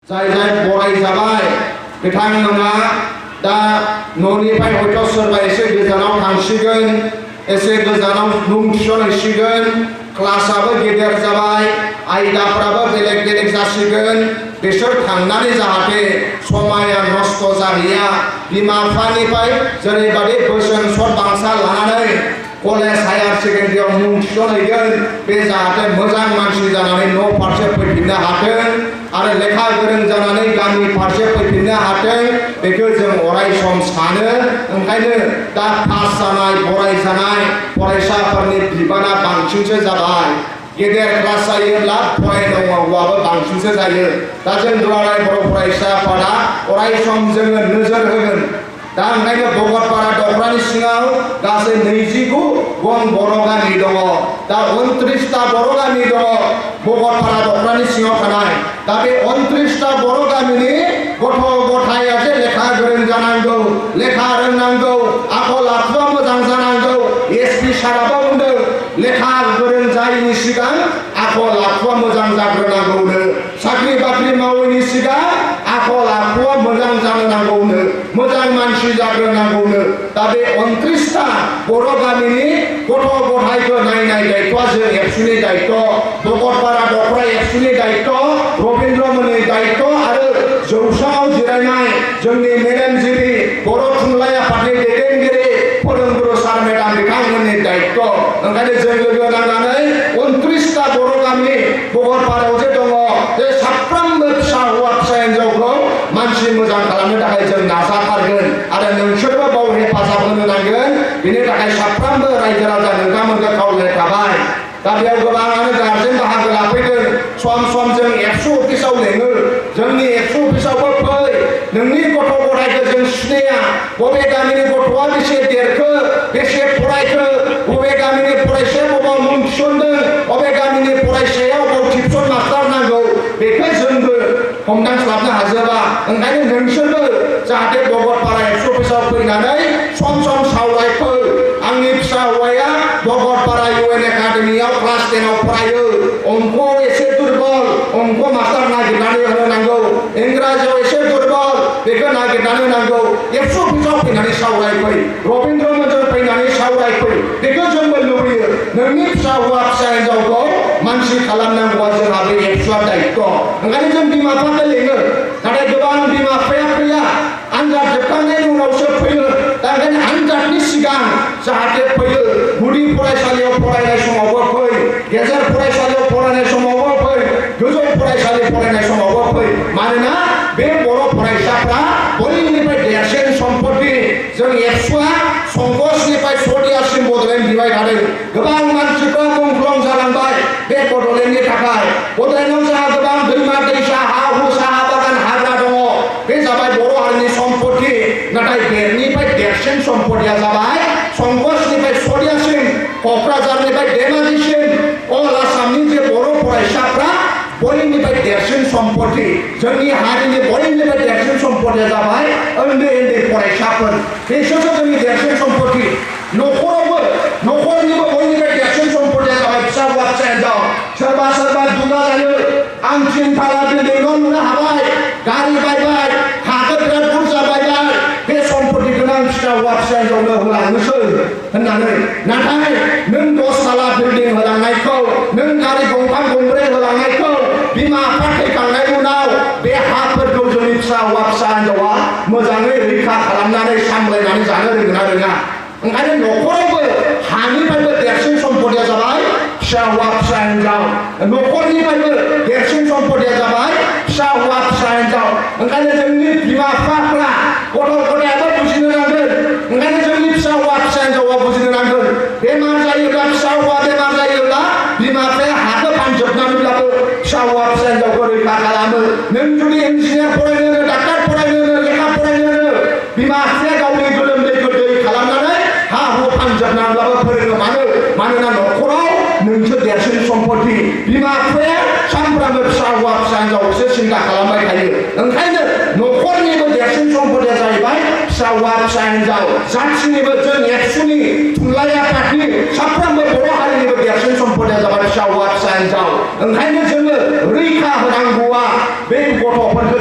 जाय जाय बरायजाबाय बिथांमोना दा न'निफ्राय हयथ' सोरबा एसे गोजानाव थांसिगोन एसे गोजानाव मुं थिसनहैसिगोन क्लासाबो गेदेर जाबाय आयदाफ्राबो बेलेग बेलेग जासिगोन बिसोर थांनानै जाहाथे समाया नस्थ' जाहैया बिमा बिफानिफ्राय जेरैबादि बोसोन सर बांसा लानानै कलेज हायार सेकेन्डारियाव मुं थिसनहैगोन बे जाहाथे मोजां मानसि जानानै न' फारसे फैफिननो हाथों आरो लेखा गोरों जानानै गामि फारसे फैफिननो हाथों बेखौ जों अराय सम सानो ओंखायनो दा पास जानाय फरायजानाय फरायसाफोरनि बिबाना बांसिनसो जाबाय गेदेर क्लास जायोब्ला फरायनांगौआबो बांसिनसो जायो दा जों दुलाराय बर' फरायसा आफादा अराय सम जोङो नोजोर होगोन दा ओंखायनो भकतपारा दखरानि सिङाव गासै 29 गं बर' गामि दङ दा 29टा बर' गामि दङ भकतपारा दखरानि सिङाव थानाय दा बे 29टा बर' गामिनि गथ' गथाया जे लेखा गोरों जानांगौ लेखा रोंनांगौ आखल आखुआ मोजां जानांगौ एसपि साराबो बुंदों लेखा गोरों जायैनि सिगां आखल आखुआ मोजां जाग्रोनांगौनो साख्रि बाख्रि मावैनि सिगां आखल आखुआ मोजां जानो नांगौनो मोजां मानसि जाग्रोनांगौनो दा बे 29टा बर' गामिनि गथ' गथायखौ नायनाय दायित्वआ जों एबसुनि दायित्व भकतपारा दखरा एबसुनि दायित्व रबीन्द्रमोननि दायित्व आरो जौसाङाव जिरायनाय जोंनि मेलेमजिबि बर' थुनलाइ आफादनि दैदेनगिरि फोरोंगुरु सार मेडाम बिथांमोननि दायित्व ओंखायनो जों लोगो नांनानै 29टा बर' गामि भकतपारायाव जे दङ बे साफ्रोमबो फिसा हौवा फिसा हिन्जावखौ मानसि मोजां खालामनो थाखाय जों नाजाथारगोन आरो नोंसोरबो बाव हेफाजाब होनो नांगोन बेनि थाखाय साफ्रोमबो रायजो राजा नोंथांमोनखौ खावलायनाय थाबाय दा बेयाव गोबाङानो गारजेन बाहागो लाफैदों सम सम जों एबसु अफिसाव लेङो जोंनि एबसु अफिसावबो फै नोंनि गथ' गथायखौ जों सिनाया बबे गामिनि गथ'आ बेसे देरखो बेसे फरायखो बबे गामिनि फरायसाया बबाव मुं थिसनदों बबे गामिनि फरायसाया बबाव टिउसन मास्टार नांगौ बेखौ जोंबो हमदांस्लाबनो हाजोबा ओंखायनो नोंसोरबो जाहाथे भकतपारा एबसु अफिसाव फैनानै सम सम सावरायफै आंनि फिसा हौवाया भकतपारा UN एकाडेमियाव क्लास 10 आव फरायो अंकआव एसे दुर्बल अंक मास्टार नागिरनानै होनो नांगौ इंराजियाव एसे दुर्बल बेखौ नागिरनानै होनांगौ एबसु अफिसाव फैनानै सावरायफै रबीन्द्रमोनजों फैनानै सावरायफै बेखौ जोंबो लुबैयो नोंनि फिसा हौवा फिसा हिन्जावखौ मानसि खालामनांगौआ जोंहा बे एबसुआ दायित्व ओंखायनो जों बिमा बिफाखौ लेङो नाथाय गोबां बिमा बिफाया फैया आनजाद जोबखांनायनि उनावसो फैयो दा ओंखायनो आनजादनि सिगां जाहाथे फैयो गुदि फरायसालियाव फरायनाय समावबो फै गेजेर फरायसालियाव फरायनाय समावबो फै गोजौ फरायसालि फरायनाय समावबो फै मानोना बे बर' फरायसाफ्रा बयनिफ्राय देरसिन सम्पति जों एबसुआ संकसनिफ्राय सदियासिम बड'लेण्ड बिबाय थादों गोबां मानसिफ्रा मुंख्लं जालांबाय बे बड'लेण्डनि थाखाय बड'लेण्डआव जोंहा गोबां दैमा दैसा हा हु साहा बागान हाग्रा दङ बे जाबाय बर' हारिनि सम्पति नाथाय बेनिफ्राय देरसिन सम्पतिया जाबाय संकसनिफ्राय सदियासिम क'क्राझारनिफ्राय धेमाजिसिम अल आसामनि जे बर' फरायसाफ्रा बयनिफ्राय देरसिन सम्पति जोंनि हारिनि बयनिफ्राय देरसिन सम्पतिया जाबाय उन्दै उन्दै फरायसाफोर बिसोरसो जोंनि देरसिन सम्पति न'खरनिबो बयनिफ्राय देरसिन सम्पतिया जाबाय फिसा हौवा फिसा हिन्जाव सोरबा सोरबा दुगा जायो आं 3 थाला बिल्डिं न' लुनो हाबाय गारि बायबाय हाखौ बिराद बुरजा बायबाय बे सम्पतिखौनो आं फिसा हौवा फिसा हिन्जावनो होलांनोसै होननानै नाथाय नों 10 थाला बिल्डिं होलांनायखौ नों गारि गंथाम गंब्रै होलांनायखौ बिमा बिफा थैखांनायनि उनाव बे हाफोरखौ जोंनि फिसा हौवा फिसा हिन्जावा मोजाङै रैखा खालामनानै सामलायनानै जानो रोंगोन ना रोङा ओंखायनो न'खरावबो हानिफ्रायबो देरसिन सम्पतिया जाबाय फिसा हौवा फिसा हिन्जाव न'खरनिफ्रायबो देरसिन सम्पतिया जाबाय फिसा हौवा फिसा हिन्जाव ओंखायनो जोंनि बिमा बिफाफ्रा गथ' गथायाबो बुजिनो नांगोन ओंखायनो जोंनि फिसा हौवा फिसा हिन्जावा बुजिनो नांगोन बेमार जायोब्ला फिसा हौवा बेमार जायोब्ला बिमा बिफाया हाखौ फानजोबनानैब्लाबो फिसा हौवा फिसा हिन्जावखौ रैखा खालामो नों जुदि इन्जिनियार फरायनो डाक्टार फरायनो लेखा फरायनो बिमा बिफाया गावनि गोलोमदैखौ दै खालामनानै हा हु फानजोबनानैब्लाबो फोरोङो मानोना न'खराव नोंसो देरसिन सम्पति बिमा बिफाया सानफ्रामबो फिसा हौवा फिसा हिन्जावखौसो सिन्था खालामबाय थायो ओंखायनो न'खरनिबो देरसिन सम्पतिया जाहैबाय फिसा हौवा फिसा हिन्जाव जाथिनिबो जों एबसुनि थुनलाइ आफादनि साफ्रोमबो बर' हारिनिबो देरसिन सम्पतिया जाबाय फिसा हौवा फिसा हिन्जाव ओंखायनो जोङो रैखा होनांगौआ बे गथ'फोरखौ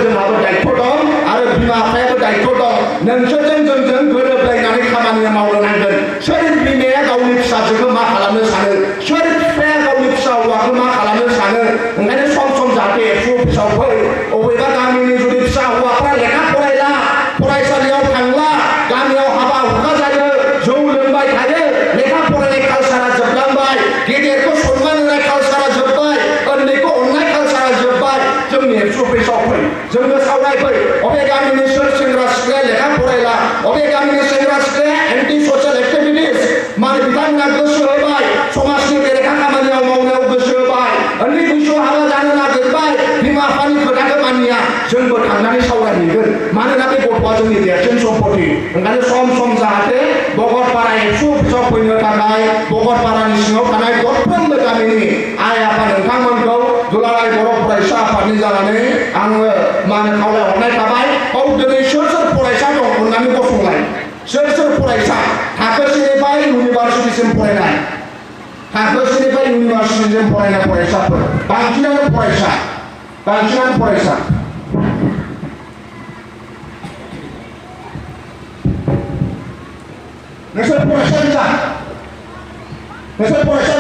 दायथ' दं नोंसोरजों जोंजों गोरोबलायनानै खामानि मावनो नांगोन सोर बिमाया गावनि फिसाजोखौ मा खालामनो सानो सोर बिफाया गावनि फिसा हौवाखौ मा खालामनो सानो ओंखायनो सम सम जाहाथे एबसु अफिसाव फै अबेबा गामिनि जुदि फिसा हौवाफ्रा लेखा फरायला फरायसालियाव थांला गामियाव हाबा हुखा जायो जौ लोंबाय थायो लेखा फरायनाय कालसारा जोबलांबाय गेदेरखौ सनमान होनाय कालसारा जोब्बाय उन्दैखौ अननाय कालसारा जोब्बाय जोंनि एबसु अफिसाव फै जोंनो सावरायफै अबे गामिनि सोर सेंग्रा सिख्लाया लेखा फरायला अबे गामिनि सेंग्रा सिख्लाया एन्टि ससियेल एक्टिभिटिस माने बिथांमोना गोसो होबाय समाजनि बेरेखा खामानियाव मावनायाव गोसो होबाय उन्दै बैसोआव हाबा जानो नागिरबाय बिमा बिफानि खोथाखौ मानिया जोंबो थांनानै सावरायहैगोन मानोना बे गथ'आ जोंनि देरसिन सम्पति ओंखायनो सम सम जाहाथे भकतपारा एबसु अफिसाव फैनो थाखाय भकतपारानि सिङाव थानाय गंफ्रोमबो गामिनि आइ आफा नोंथांमोनखौ दुलाराय बर' फरायसा आफादनि जानानै आङो माने खावलायहरनाय थाबाय औ दिनै सोर सोर फरायसा दं अननानै गसंलाय सोर सोर फरायसा थाखोसेनिफ्राय इउनिभार्सिटिसिम फरायनाय थाखोसेनिफ्राय इउनिभार्सिटिसिम फरायनाय फरायसाफोर बांसिनानो फरायसा नोंसोर फरायसा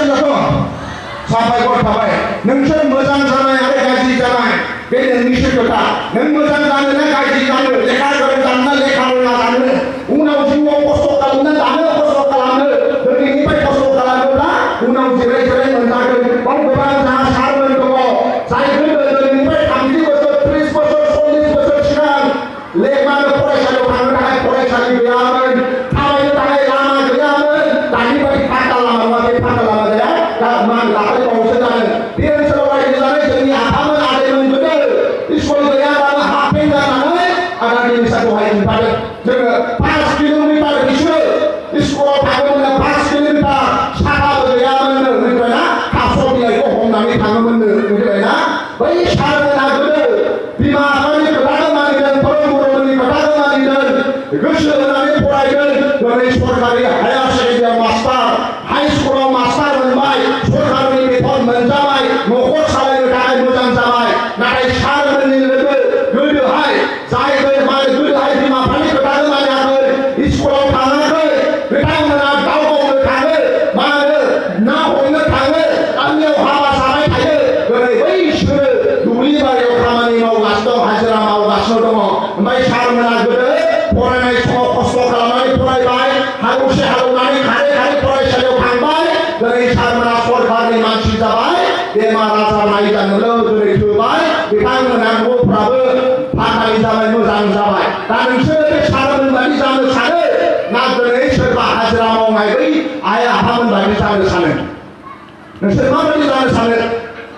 दं साबायखर थाबाय नोंसोर मोजां जानाय आरो गाज्रि जानाय बे नोंनिसो खोथा नों मोजां जानो ना गाज्रि जानो लेखा गोरों जानो ना लेखा रोङा जानो उनाव जिउआव खस्थ' खालामनो दानो खस्थ' खालामनो दिनैनिफ्राय खस्थ' खालामोब्ला उनाव जिराय जिराय मोनजागोन बाव गोबां जाहा सारमोन दङ जायखौ दिनैनिफ्राय 30 बोसोर 30 बोसोर 40 बोसोर सिगां लेखमानो फरायसालियाव थांनो थाखाय फरायसालि गैयामोन थाबायनो थाखाय लामा गैयामोन दानि बायदि फाक्का लामा नङा बे फाक्का लामा गैया दाखालि बावैसो जादों बे ओनसोलाव रायजो जानाय जोंनि आफामोन आदैमोन गोदो स्कुल गैयाबाबो हाफेन जानानै आदारनि निसाखौहाय खिन्थादों जोङो 5 किल'मिटार बिसोर स्कुलाव थाङोमोननो 5 किल'मिटार साथाबो गैयामोननो मिथिबायना थास' बिलाइखौ हमनानै थाङोमोननो मिथिबायना बै सारमोना गोदो बिमा बिफानि खोथाखौ मानिदों फोरोंगुरुफोरनि खोथाखौ मानिदों गोसो होनानै फरायदों दिनै सरकारि हायार सेकेन्डारियाव मास्टार हाइ स्कुलाव मास्टार मोनबाय सरकारनि बेथन मोनजाबाय न'खर सालायनो थाखाय मोजां जाबाय नाथाय सारमोननि लोगो गोदोहाय गोदोहाय बिमा बिफानि खोथाखौ मानियाखै स्कुलाव थाङाखै बिथांमोना दाउ गावनो थाङो ना हमनो थाङो गामियाव हाबा जाबाय थायो दिनै बैसोरो दुब्लि बारियाव खामानि मावगासिनो दं हाजिरा मावगासिनो दङ ओमफ्राय सारमोना गोदो फरायनाय समाव खस्थ' खालामनानै फरायबाय हालौसे हालौनानै खारै खारै फरायसालियाव थांबाय दिनै सारमोना सरकारनि मानसि जाबाय बेमार आजार नायजानोल' दिनै थोबाय बिथांमोना न'फ्राबो फाखानि जाबाय मोजां जाबाय दा नोंसोरो बे सारमोन बायदि जानो सानो ना दिनै सोरबा हाजिरा मावनाय बै आइ आफामोन बायदि जानो सानो नोंसोर माबायदि जानो सानो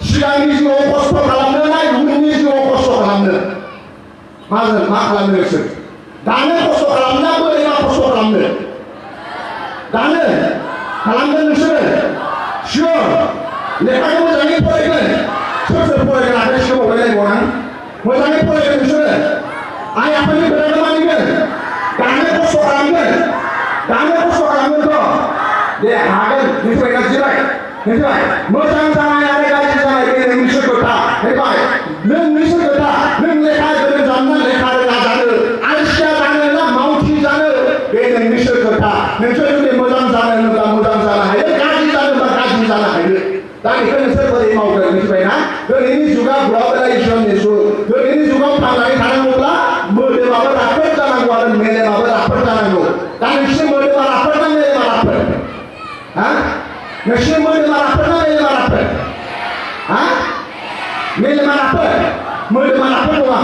सिगांनि जिउआव खस्थ' खालामनो ना इयुननि जिउआव खस्थ' खालामनो मा खालामनो नोंसोर दानो खस्थ' खालामना बोरै मा खस्थ' खालामनो दानो खालामगोन नोंसोरो सियर लेखाखौ मोजाङै फरायगोन सोर सोर फरायगोन आखाइ सिगाङाव रायलायबावना मोजाङै फरायगोन नोंसोरो आइ आफानि खोथाखौ मानिगोन दानो खस्थ' खालामगोन थ' दे हागोन मिथिबाय जिराय मिथिबाय मोजां जानाय आरो गाज्रि जानाय बे नोंनिसो खोथा मिथिबाय नोंनिसो खोथा नों लेखा गोरों जानो ना लेखा रोङा जानो आलसिया जानो ना मावथि जानो बे नोंनिसो खोथा नोंसोर जुदि मोजां जानो होनोब्ला मोजां जानो हायो गाज्रि जानोब्ला गाज्रि जानो हायो दा बेखौ नोंसोर बोरै मावगोन मिथिबायना दिनैनि जुगा ग्लबेलाइजेसननि जुग दिनैनि जुगाव थांनानै थानांगौब्ला मोदोमाबो राफोद जानांगौ आरो मेलेमाबो राफोद जानांगौ दा नोंसोर मोदोमा राफोद ना मेलेमा राफोद नोंसोर मोदोमा राफोद ना मेलेमा राफोद मेलेमा राफोद मोदोमा राफोद नङा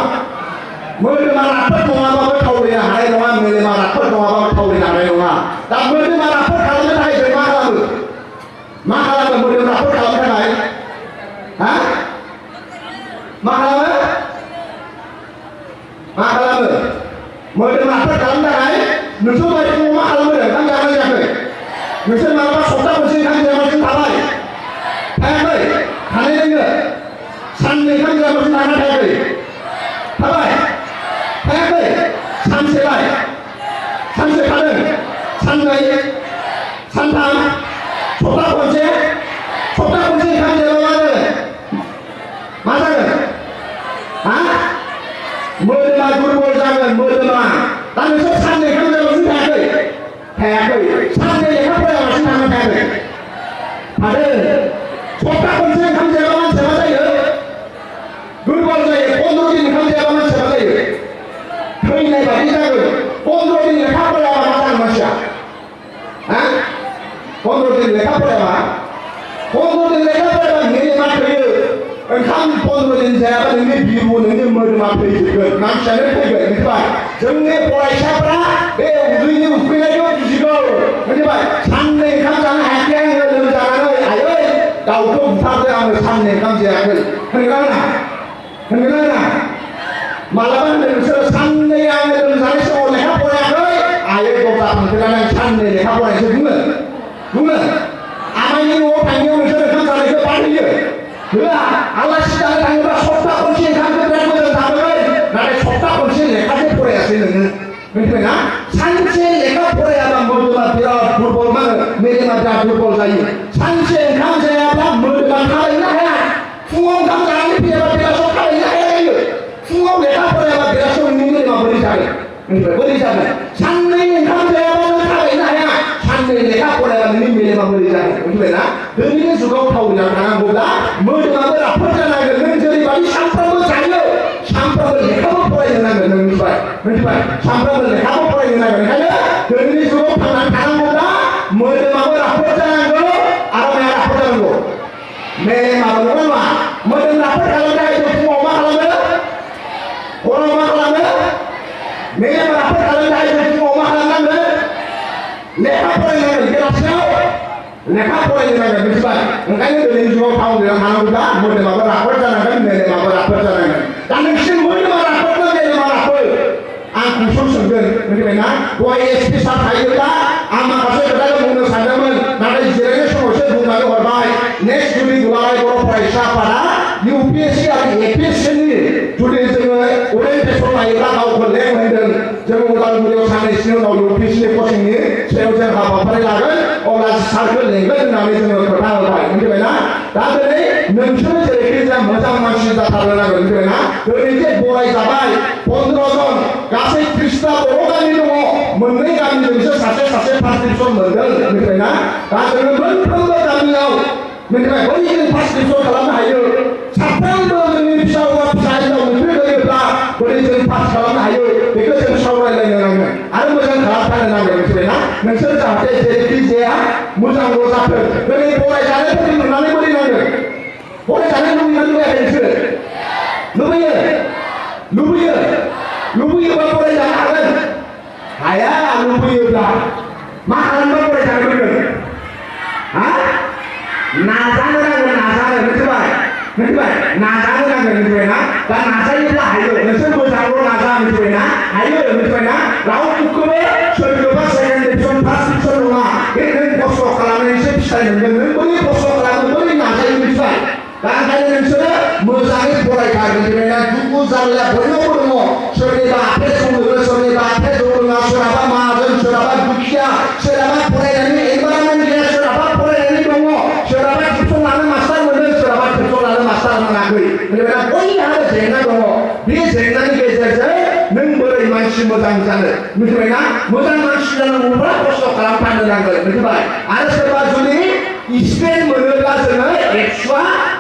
मोदोमा राफोद नङाबाबो थावरिनो हानाय नङा मेलेमा राफोद नङाबाबो थावरिनो हानाय नङा दा मोदोमा राफोद खालामनो थाखाय जों मा खालामो मोदोम राफोद खालामनो थाखाय मा खालामो मोदोम राफोद खालामनो थाखाय नोंसोर बायदि मा खालामो ओंखाम जाबाय जायाखै नोंसोर मालाबा सप्ता मोनसे ओंखाम जायालासिनो थाबाय थायाखै थानाय लोङो साननै ओंखाम जायालासिनो थाना थायाखै थायाखै सानसेलाय सानसे थादों साननै सानथाम सप्ता खनसे ओंखाम जायाबा मा जागोन मोदोमा दुरबल जागोन मोदोमा दा नोंसोर साननै ओंखाम जायालासिनो थायाखै साननै लेखा फरायालासिनो थानो थायाखै थादों सप्ता खनसे ओंखाम जायाबा मानसिया मा जायो दुरबल जायो 15 दिन ओंखाम जायाबा मानसिया मा जायो थैनाय बायदि जागोन 15 दिन लेखा फरायाबा मा जागोन मानसिया 15 दिन लेखा फरायाबा 15 दिन लेखा फरायाबा मेलेमा थैयो ओंखाम 15 दिन जायाबा नोंनि बिबु नोंनि मोदोमा थैजोबगोन मानसियानो थैगोन मिथिबाय जोंनि फरायसाफ्रा बे उदैनि उखैनायखौ बुजिगौ मिथिबाय साननै ओंखाम जानो हायाखै आङो लोमजानानै आयै दाउखौ बुथारदो आङो साननै ओंखाम जायाखै होनगोन ना मालाबा होनदों नोंसोर साननै आङो लोमजानाय समाव लेखा फरायाखै आयै गगा मोनफैनानै आं साननै लेखा फरायनोसै बुङो आमाइनि न'आव थांनायाव नोंसोर ओंखाम जानायखौ बाद होयो होआ आलासि जानो थाङोबा सप्ता खनसे ओंखामखौ बिराद मोजां जाबाय नाथाय सप्ता खनसे लेखासो फरायासै नोङो मिथिबायना सानसे लेखा फरायाबा मोदोमा बिराद दुरबल मा होनो मेलेमा बिराद दुरबल जायो सानसे ओंखाम जायाब्ला मोदोमा थाबायनो हाया फुङाव ओंखाम जानानै फैयाबा बेलासियाव थाबायनो हाया जायो फुङाव लेखा फरायाबा बेलासियाव नोंनि मेलेमा बोरै जागोन मिथिबाय बोरै जागोन साननै ओंखाम जायाबा नों थाबायनो हाया साननै लेखा फरायाबा नोंनि मेलेमा बोरै जागोन मिथिबायना दिनैनि जुगाव थावरिना थानांगौब्ला मोदोमाबो राफोद जानांगोन नों जेरैबायदि सानफ्रामबो जायो सानफ्रामबो लेखाबो फरायनो नांगोन नों मिथिबाय सानफ्रामबो लेखाबो फरायनो नांगोन ओंखायनो दिनैनि जुगाव थांनानै थानांगौब्ला मोदोमाबो राफोद जानांगौ आरो माया राफोद जानांगौ मेलेमाबो नङा मोदोम राफोद खालामनो थाखाय जों फुङाव मा खालामो हराव मा खालामो मेलेम राफोद खालामनो थाखाय जों फुङाव मा खालामनांगोन लेखा फरायनांगोन बेलासियाव लेखा फरायनो नांगोन मिथिबाय ओंखायनो दिनैनि जुगाव थावरिना थानांगौब्ला मोदोमाबो राफोद जानांगोन मेलेमाबो राफोद जानांगोन दा नोंसिनि मोदोमा राफोद ना मेलेमा राफोद आं कुइसन सोंगोन मिथिबायना दहाय एसपि सार थायोब्ला आं माखासे खोथाखौ बुंनो सानदोंमोन नाथाय जिरायनाय समावसो बुंनानै हरबाय नेक्स्ट जुदि दुलाराय बर' फरायसा आफादा UPSC आरो APSCनि जुदि जोङो अरियेन्टेसन लायोब्ला गावखौ लें होनदों जों उदालगुरियाव साननैसोनि उनाव UPSCनि कचिंनि सायाव जों हाबाफारि लागोन अब्ला सारखौ लेंगोन होननानै जोङो खोथा होबाय मिथिबायना दा दिनै नोंसोरो जेरैखि जाया मोजां मानसि जाथारनो नांगोन मिथिबायना दिनै जे बराय जाबाय 15 जन गासै 30टा बर' गामि दङ मोननै गामिजोंसो सासे फार्स्ट डिभिजन मोनदों मिथिबायना दा जोङो मोनफ्रोमबो गामियाव मिथिबाय बै जों फार्स्ट डिभिजन खालामनो हायो साफ्रोमबो जोंनि फिसा हौवा फिसा हिनजाव मोनफ्रोम होयोब्ला बोरै जों पास खालामनो हायो बेखौ जों सावरायलायनो नांगोन आरो मोजां खालामथारनो नांगोन मिथिबायना नोंसोर जाहाथे जेरैखि जाया मोजांल' जाथों दिनै फरायजानायफोरनि नुनानै बोरै नांगोन फरायजानाय लुबैनानै लुबैयाखै नोंसोरो लुबैयोबा फरायजानो हागोन हाया लुबैयोब्ला मा खालामबा फरायजानो मोनगोन नाजानो नांगोन नाजानो मिथिबाय नाजानो नांगोन मिथिबायना दा नाजायोब्ला हायो नोंसोर मोजांल' नाजा मिथिबायना हायो मिथिबायना रावखौबो सोरखौबा सेकेन्ड डिभिजन फार्स्ट डिभिजन नङा बे नों खस्थ' खालामनायनिसो फिथाइ मोनगोन नों बोरै खस्थ' खालामो बोरै नाजायो मिथिबाय दा ओंखायनो नोंसोरो मोजाङै फरायथार मिथिबायना दुखु जारला बयनावबो दङ सोरनिबा आखाइ संनो सोरनिबा आखाइ जौ रोङा सोरहाबा माहाजोन सोरहाबा दुखिया सोरहाबा फरायनायनि एनभायरनमेन्ट गैया सोरहाबा फरायनायनि दङ सोरहाबा टिउसन लानो मास्टार मोनदों सोरहाबा टिउसन लानो मास्टार मोनाखै मिथिबायना बयहाबो जेंना दङ बे जेंनानि गेजेरजों नों बोरै मानसि मोजां जानो मिथिबायना मोजां मानसि जानांगौब्ला खस्थ' खालामथारनो नांगोन मिथिबाय आरो सोरबा जुदि स्टेट मोनोब्ला जोङो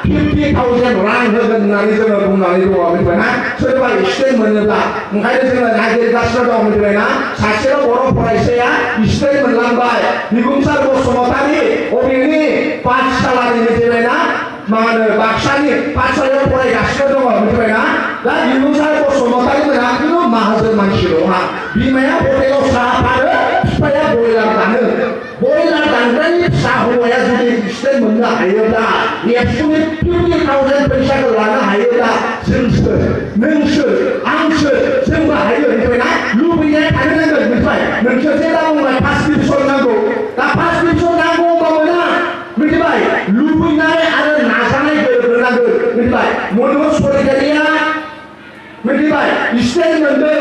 50,000 रां होगोन होननानै जोङो बुंनानै दङ मिथिबायना सोरबा स्टेट मोनोब्ला ओंखायनो जोङो नागिरगासिनो दं मिथिबायना सासेल' बर' फरायसाया स्टेट मोनलांबाय बिबुंसार बसुमतारी अबेनि पाठशालानि मिथिबायना मा होनो बाक्सानि पाठशालायाव फरायगासिनो दङ मिथिबायना दा बिबुंसार बसुमतारी मोनहा खिन्थु माहाजोन मानसि नङा बिमाया हटेलाव साहा फानो बिफाया बयलार दानग्रानि फिसा हौवाया जुदि स्टेट मोननो हायोब्ला एबसुनि 50,000 फैसाखौ लानो हायोब्ला जोंसोर नोंसोर आंसोर जोंबो हायो मिथिबायना लुबैनाय थानो नांगोन मिथिबाय नोंसोर जे दा बुंबाय फार्स्ट डिभिजन नांगौ दा फार्स्ट डिभिजन नांगौ होनबा मोना मिथिबाय लुबैनाय आरो नाजानाय गोरोबनांगोन मिथिबाय मनोज सरकारिया मिथिबाय स्टेट मोनदों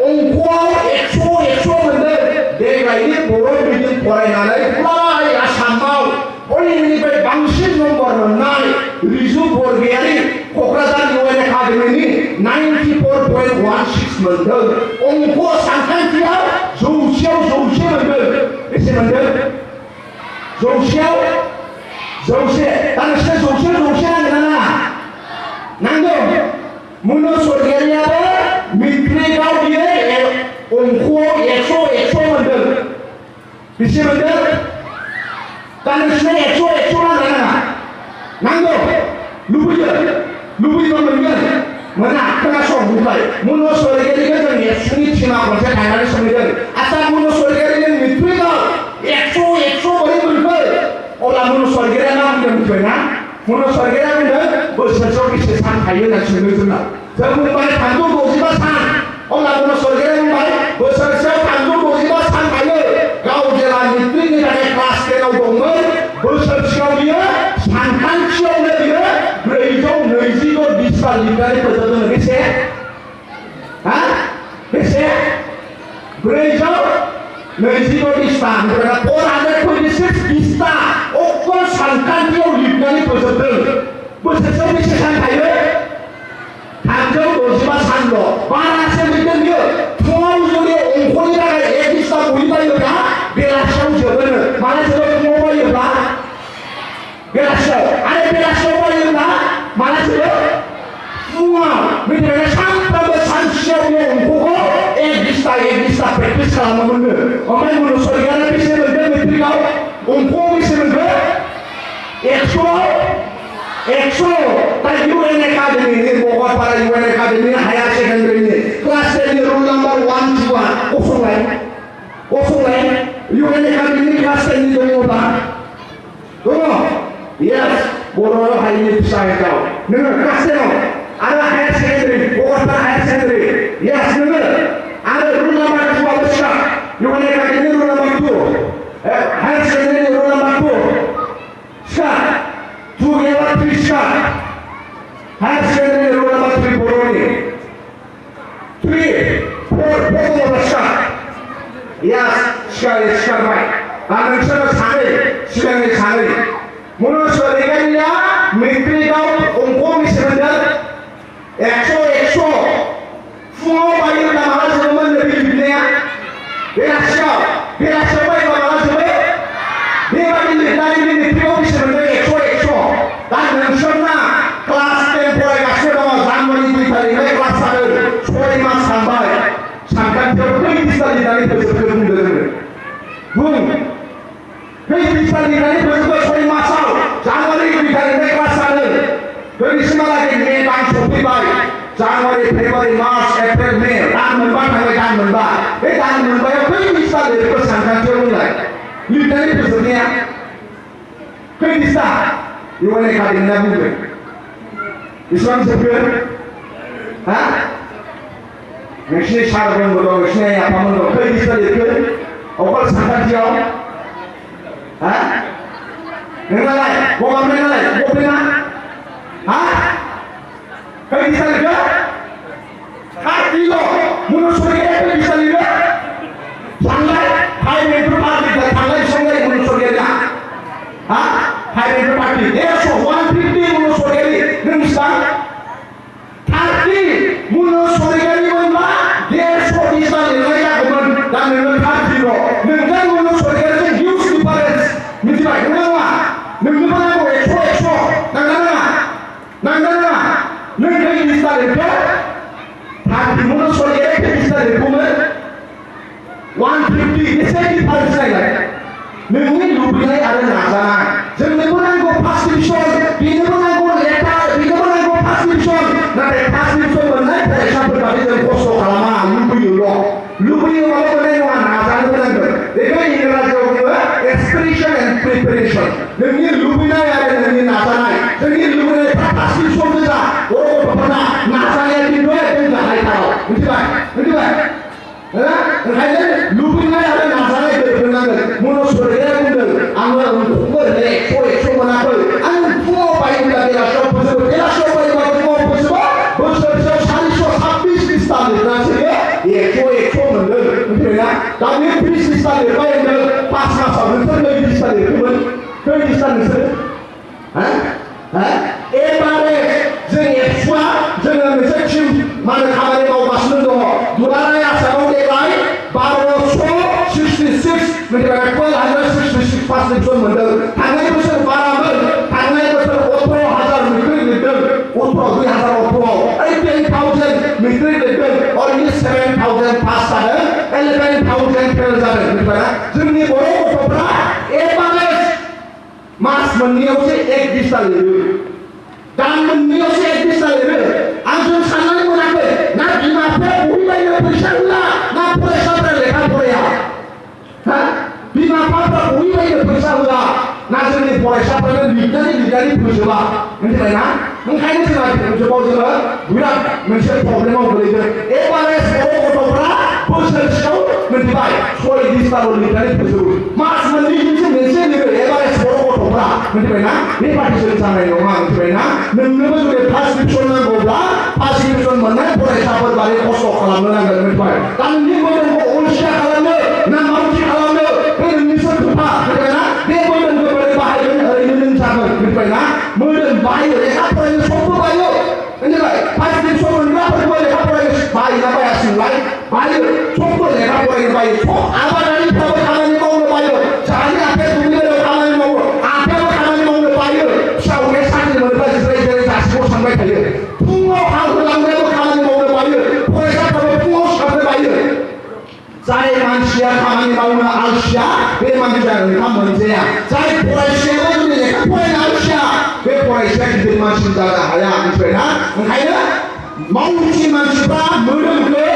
अंकआव 100 मोनदों देग्लायनि बर' मिडियाम फरायनानै फ्राय आसामाव बयनिफ्राय बांसिन नम्बर मोननाय रिजु बरगयारि क'क्राझार इउएनएका एकाडेमिनि 94.16 मोनदों। अंक सानखान्थियाव 100 मोनदों। बेसे मोनदों? 100 दा नोंसोर 100 नांगोन ना नांगौ? मुनु सरगेरियाबो मेट्रिकआव बियो अंकआव 100 मोनदों। बेसे मोनदों? दा नोंसोरनो 100 नांगोन ना नांगौ? लुबैयो मोनगोन मोना? खोनासं बुंबाय मुनु सरगेरिखौ जों एक्सनि टिमा खनसे गायनानै सोंदों। आच्छा मुनु सरगेरिजों मेट्रिकआव 100 बोरै मोनखो? अब्ला मुनु सरगेरिया मा बुंदों मिथिबायना? मुनु सरगेरिया बुंदों बोसोरसेयाव बेसे सान थायो होनना सोंदों जोंनाव। जों बुंबाय 365 सान। अब्ला मुनु सरगेरिया बुंबाय बोसोरसेयाव 365 सान थायो। गाव जेला मेट्रिकनि थाखाय क्लास 10 आव दंमोन बोसोरसेयाव बियो सानखान्थियावनो बियो 426 बिस्ता लिरनानै फोजोबदों। बेसे? बेसे? 426 बिस्ता 426 बिस्ता अकल सानखान्थियाव लिरनानै फोजोबदों। बोसोरसेयाव बेसे सान थायो? 365 सानल'। बारासो लिरदों बियो। फुङाव जुदि अंकनि थाखाय 1 बिस्ता बहि बायोब्ला बेलासियाव जोबोनो। माला जोबो? फुङाव बायोब्ला बेलासियाव, आरो बेलासियाव बायोब्ला माला जोबो? फुङाव। बेनिखायनो सानफ्रोमबो सानसेयाव बे अंकखौ 1 बिस्ता प्रेक्टिस खालामोमोननो। ओमफ्राय मुनु सरगेरिया बेसे मोनदों मेट्रिकआव? अंकआव बेसे मोनखो? 100 दा UN एकाडेमिनि भकतपारा UN एकाडेमिनि हायार सेकेन्डारिनि क्लास 10 रुल नाम्बार 1 to 1 गसंलाय UN एकाडेमिनि क्लास 10 दङबा दङ? Yes, बर' हारिनि फिसा हिनजाव नोङो क्लास 10 आरो higher secondary Bhaktapara higher secondary. Yes नोङो आरो रुल नाम्बार 2 आबो स्टार्ट UN एकाडेमिनि roll number 2 higher secondary roll number 2 start 2 एबा 3 start higher secondary roll number 3 बर'नि 3 4 स्टार्ट। Yes सिखारबाय। दा नोंसोरो सिगांनि सानै मुनु सरगेरिया मेट्रिकआव अंकआव बेसे मोनदों? 100 फुङाव बायोब्ला माला जोबोमोन बे लिरनाया? बेलासियाव बायोब्ला माला जोबो? बेबायदि लिरनानै बे मेट्रिकआव बेसे मोनदों? 100 दा नोंसोरना क्लास 10 फरायगासिनो दङ। जानुवारि 2 तारिखनिफ्राय क्लास जादों। 6 मास थांबाय। सानखान्थियाव खै बिस्ता लिरनानै फोजोबखो बुंदो जोंनो। बुं खै बिस्ता लिरनानै फोजोबखो 6 मासाव? जानुवारि 2 तारिखनिफ्राय क्लास जादों। दिनैसिमहालागै मे दान सफैबाय। January February March April May दान मोनबा थांबाय। दान मोनबा बे दान मोनबायाव खै बिस्ता लिरखो सानखान्थियाव बुंलाय? लिरनानै फोजोबनाया खै बिस्ता? UN एकाडेमिया बुंदों। बेसेबां जोबखो? नोंसिनि सारमोनबो दं, नोंसिनि आफामोन दं। खै बिस्ता लिरखो अकल सानखान्थियाव? नोंनालाय गगाब्रेनालाय गब्रेना? खै बिस्ता लिरखो? 30 मुनु सरगेरिया खै बिस्ता लिरखो? थांलाय 5 into 5 थांलाय बेसेबां जायो मुनु सरगेरिया? 5 into 30 150 मुनु सरगेरि। नों बेसेबां? 30 मुनु सरगेरि मोनबा 150 बिस्ता लिरनाय जागौमोन। दा नोङो 30 नोंजों मुनु सरगेरिजों हिउज डिफारेन्स। मिथिबाय? नङा नोंनोबो नांगौ 100 नांगोन ना नों खै बिस्ता लिरखो? 30 मुनु सरगेरिया खै बिस्ता लिरखौमोन? 150 एसे डिफारेन्स नायलाय। नोंनि लुबैनाय आरो नाजानाय। जोंनोबो नांगौ फार्स्ट डिभिजन, बेनोबो नांगौ लेटार, बेनोबो नांगौ फार्स्ट डिभिजन। नाथाय फार्स्ट डिभिजन मोननाय फरायसाफोरबादि जों खस्थ' खालामा, लुबैयोबाल' मोननाय नङा, नाजानोबो नांगोन। बेखौ इंराजियाव बुङो एसपिरेशन एन्ड प्रिपेरेशन। नोंनि लुबैनाय आरो नोंनि नाजानाय। जोंनि लुबैनायफ्रा फार्स्ट डिभिजन गोजा। बर' गथ'फोरना नाजानाया खिन्थु एकदम गाहायथाराव। मिथिबाय? ओंखायनो लुबैनाय आरो नाजानाय गोरोबनांगोन। मुनु सरगेरिया बुंदों आङो अंकखौ 100 मोनाखै। आं फुङाव बायोब्ला बेलासियाव फोजोबो, बेलासियाव बायोब्ला फुङाव फोजोबो। बोसोरसेयाव 426 बिस्ता लिरनानैसो 100 मोनदों। मिथिबायना? दा बे 20 बिस्ता लिरबाय होनदों 5 मासाव। नोंसोर 2 बिस्ता लिरखोमोन? 2 बिस्ता नोंसोर? एबारे जों 100 जोङो मोनसे मिथिबाय 1266 पास डिभिजन मोनदों थांनाय बोसोर बारामोन थांनाय बोसोर 18,000 मेट्रिक लिरदों 2018 18,000 मेट्रिक लिरदों only 7,000 पास जादों 11,000 फेल जादों मिथिबाय जोंनि बर' गथ'फ्रा एभारेज मास मोननैयावसो 1 दिस्ता लिरो दान मोननैयावसो 1 दिस्ता लिरो आं जों साननानै मोनाखै ना बिमा बिफाया बहिबायनो फैसा होला ना फरायसाफ्रा लेखा फराया हा बिमा बिफाफ्रा बहिबायनो फैसा होला ना जोंनि फरायसाफ्रानो लिरनानै फोजोबा मिथिबायना ओंखायनो जोंहा जोबाव जोङो बिराद मोनसे प्रब्लेमाव गोलैदों एभारेज बर' गथ'फ्रा बोसोरसेयाव मिथिबाय 6 दिस्ताल' लिरनानै फोजोबो मास मोननैजोंसो मोनसे लिरो एभारेज बर' गथ'फ्रा मिथिबायना बेबादि जों जानाय नङा मिथिबायना नोंनोबो जुदि फार्स्ट डिभिजन नांगौब्ला फार्स्ट डिभिजन मोननाय फरायसाफोर बादि खस्थ' खालामनो नांगोन मिथिबाय दा नोंनि मोदोमखौ अलसिया खालामनो ना मावथि खालामनो बे नोंनिसो खोथा मिथिबायना बे मोदोमखौ बोरै बाहायगोन ओरैनो नों जागोन मिथिबायना मोदोम बायो लेखा फरायनो समबो बायो मिथिबाय फार्स्ट डिभिजन मोनग्राफोरखौ लेखा फरायनो बायोना बायासोलाय बायो समबो लेखा फरायनो बायो आबादारिफ्राबो खामानि मावनो बायो जाहानि आखाइया दुब्लियाव खामानि मावो आखाइयाव खामानि मावनो बायो फिसा उन्दै साख्रि मोनोब्ला जिराय जासिगाव सानबाय थायो फुङाव हाल होलांनायाबो खामानि मावनो बायो फरायसाफ्राबो फुङाव सिखारनो बायो जाय मानसिया खामानि मावनो अलसिया बे मानसिया ओंखाम मोनजाया जाय फरायसायाबो जुदि लेखा फरायनो अलसिया बे फरायसाया गिदिर मानसि जानो हाया मिथिबायना ओंखायनो मावथि मानसिफ्रा मोदोमखौ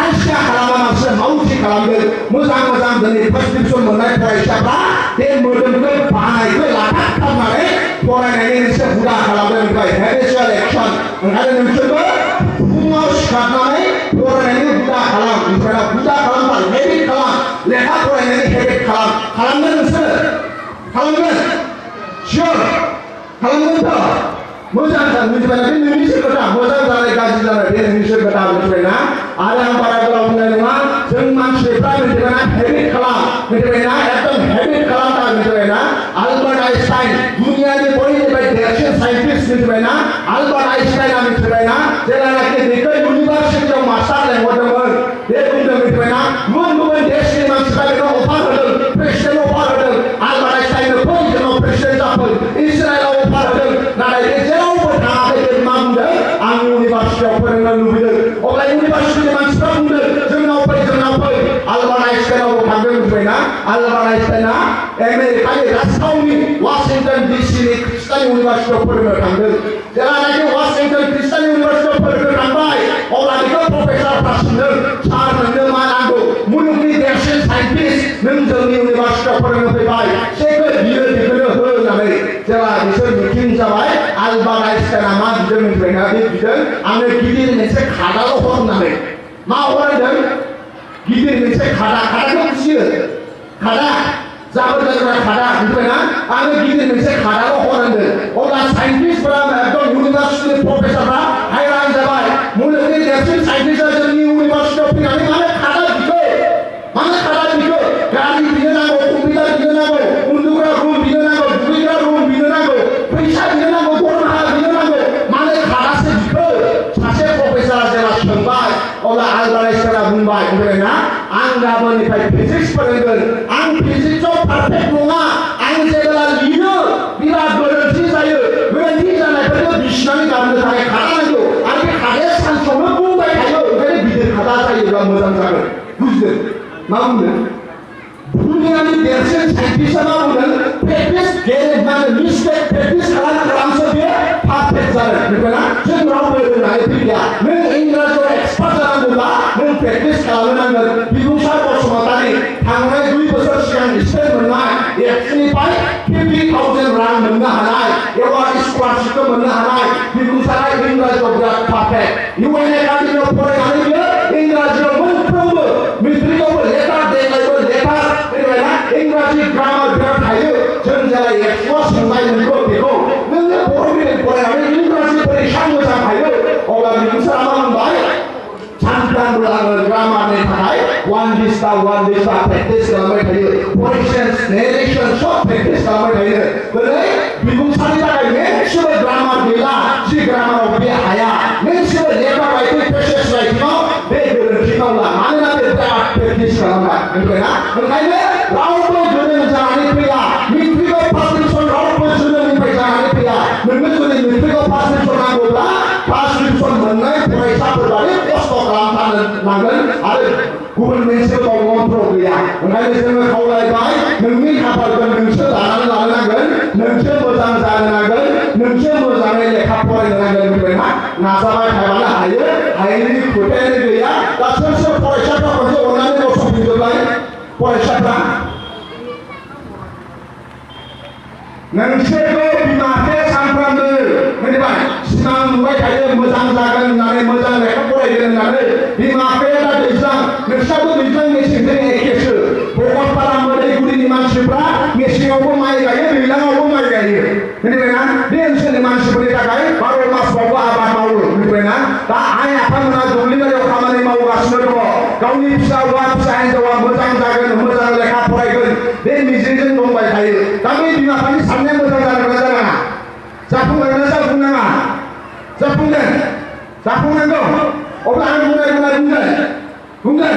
अलसिया खालामालासे मावथि खालामगोन मोजां दिनै फार्स्ट डिभिजन मोननाय फरायसाफ्रा बे मोदोमखौ बानायखौ लाथाबनानै फरायनायनि मोनसे हुदा खालामदों ओमफ्राय हेबिचुवेल एक्सन ओंखायनो नोंसोरबो फुङाव सिखारनानै फरायनायनि हुदा खालाम ओमफ्राय हुदा खालामबा हेबिट खालाम लेखा फरायनायनि हेबिट खालामगोन नोंसोर खालामगोन सियर खालामगोनथ' मोजां जानो मिथिबायना बे नोंनिसो खोथा मोजां जानाय गाज्रि जानाय बे नोंनिसो खोथा मिथिबायना आरो आं बारा गोलाव बुंनाय नङा जों मानसिफ्रा मिथिबायना हेबिट खालाम मिथिबायना एकदम हेबिट खालामता मिथिबायना आलबार्ट आइनस्टाइन दुनियानि बयनिफ्राय देरसिन साइन्टिस्ट मिथिबायना आलबार्ट आइनस्टाइना मिथिबायना जेब्लानाखि बेखौ इउनिभार्सिटियाव मास्टार लेंहरदोंमोन बे बुंदों मिथिबायना गुबुन देशनि मानसिफ्रा बेखौ अफार होदों प्रेसिडेन्ट अफार होदों आलबार्ट आइनस्टाइननो फै जोंनाव प्रेसिडेन्ट जाफै इजराइलाव अफार होदों नाथाय बे जेरावबो थाङाखै बे मा बुंदों आं इउनिभार्सिटियाव फोरोंनो लुबैदों अब्ला इउनिभार्सिटिनि मानसिफ्रा बुंदों जोंनाव फै आलबार्ट आइनस्टाइनावबो थांदों मिथिबायना आलबार्ट आइनस्टाइना आमेरिकानि राजथावनि वाशिंटन डिसिनि ख्रिस्टान इउनिभार्सिटियाव फोरोंनो थांदों जेब्लानाखि वाशिंटन ख्रिस्टान इउनिभार्सिटियाव फोरोंनो थांबाय अब्ला बेखौ प्रफेसारफ्रा सोंदों सार नोंनो मा नांगौ मुलुगनि देरसिन साइन्टिस्ट नों जोंनि इउनिभार्सिटियाव फोरोंनो फैबाय जेखौ बियो बेखौनो हो होननानै जेब्ला बिसोर मिटिं जाबाय आलबार्ट आइनस्टाइना मा बिदों मिथिबायना बे बिदों आंनो गिदिर मोनसे खादाल' हर होननानै मा हर होनदों गिदिर मोनसे खादाखौ बुजियो खादा जाबोर जाग्रा खादा मिथिबायना आंनो गिदिर मोनसे खादाल' हर होनदों अब्ला साइन्टिस्टफोरा एकदम इउनिभार्सिटिनि प्रफेसारफ्रा हायरान जाबाय मुलुगनि देरसिन साइन्टिस्टआ जोंनि इउनिभार्सिटियाव फैनानै मानो खादा बिखो गारि बिनो नांगौ कम्पिउटार बिनो नांगौ उन्दुग्रा रुम बिनो नांगौ दुगैग्रा रुम बिनो नांगौ फैसा बिनो नांगौ दरमाहा बिनो नांगौ मानो खादासो बिखो सासे प्रफेसारा जेब्ला सोंबाय अब्ला आलबार्ट आइनस्टाइना बुंबाय मिथिबायना आं गाबोननिफ्राय फिजिक्स फोरोंगोन आं फिजिक्सआव पारफेक्ट नङा आं जेब्ला लिरो बिराद गोरोन्थि जायो गोरोन्थि जानायफोरखौ बिसिनानै गारनो थाखाय खादा नांगौ आरो बे खादाया सानसेयावनो बुंबाय थायो ओंखायनो गिदिर खादा जायोब्ला मोजां जागोन बुजिदों मा बुंदों दुनियानि देरसिन साइन्टिस्टआ मा बुंदों प्रेक्टिस माने मिस्टेक प्रेक्टिस खालामसो बे पारफेक्ट जागोन मिथिबायना जों रावबो रोंनानै फैया नों इंराजियाव एक्सपार्ट जानांगौब्ला नों प्रेक्टिस खालामनांगोन बिबुंसार बसुमतारी थांनाय 2 बोसोर सिगां स्टेट मोननाय एक्सनिफ्राय 50,000 रां मोननो हानाय एवार्ड स्कलारशिपखौ मोननो हानाय बिबुंसारा इंराजियाव बिराद पारफेक्ट इउएन एकाडेमियाव फरायनानै बियो इंराजियाव मोनफ्रोमबो मेट्रिकआवबो लेटार देनायबो लेटार इंराजि ग्रामार बिराद थायो जों जेला एक्सआव सोंनाय मोनगौ बेखौ नोङो बर' मिडियाम फरायनानै इंराजि फरायसा मोजां थायो अब्ला बिबुंसारा मा होनबाय सानफ्रामबो आङो ग्रामारनि थाखाय one दिस्ता प्रेक्टिस खालामबाय थायो परेशन्स नेरेशन सब प्रेक्टिस खालामबाय थायो दिनै बिबुंसारनि थाखाय मोनसेबो ग्रामार गैला जि ग्रामाराव बे हाया मोनसेबो लेटार राइटिं पेसेज राइटिंआव बे गोरोन्थि मावला मानोना बे प्रेक्टिस खालामबाय मिथिबायना ओंखायनो रावबो जोनोम जानानै फैया मेट्रिकआव फार्स्ट डिभिजन रावबो जोनोमनिफ्राय जानानै फैया नोंनो जुदि मेट्रिकआव फार्स्ट डिभिजन नांगौब्ला फार्स्ट डिभिजन मोननाय फरायसाफोर बादि खस्थ' खालामथारनांगोन आरो गुबुन मोनसे मन्त्र गैया ओंखायनो जोङो खावलायबाय नोंनि खाफालखौ नोंसो दानानै लानो नांगोन नोंसो मोजां जानो नांगोन नोंसो मोजाङै लेखा फरायनो नांगोन मिथिबायना नाजाबाय थाबानो हायो हायैनि खोथायानो गैया दा सोर सोर फरायसाफ्रा खनसे अननानै गसंफिनजोबलाय फरायसाफ्रा नोंसोरखौ बिमा बिफाया सानफ्रामबो मिथिबाय सिमां नुबाय थायो मोजां जागोन होननानै मोजां लेखा फरायगोन होननानै बिमा बिफाया दा दैज्लां नोंस्राबो दैज्लां मेसेंजों एखेसो भकतपारा मोदैगुरिनि मानसिफ्रा मेसेङावबो माइ गायो दैज्लाङावबो माइ गायो मिथिबायना बे ओनसोलनि मानसिफोरनि थाखाय 12 मासबावबो आबाद मावो मिथिबायना दा आइ आफामोना दुब्लिबारियाव खामानि मावगासिनो दङ गावनि फिसा हौवा फिसा हिन्जावा मोजां जागोन मोजां लेखा फरायगोन बे मिजिंजों दंबाय थायो दा बे बिमा बिफानि साननाया मोजां जानांगौना जानाङा जाफुंनांगौना जाफुंनाङा जाफुंगोन जाफुंनांगौ अब्ला आं बुंगोन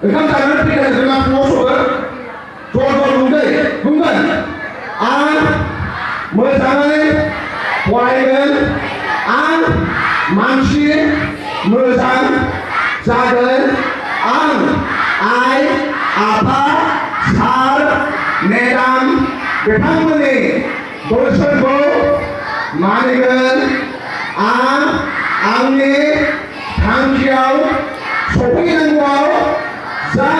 ओंखाम जानानै फैगोन जोंना फुङाव सगोन ज' बुंगोन आं मोजाङै फरायगोन आं मानसि मोजां जागोन आं आइ आफा सार मेडाम बिथांमोननि बोसोनखौ मानिगोन आं आंनि थांखियाव सफैनांगौआव जा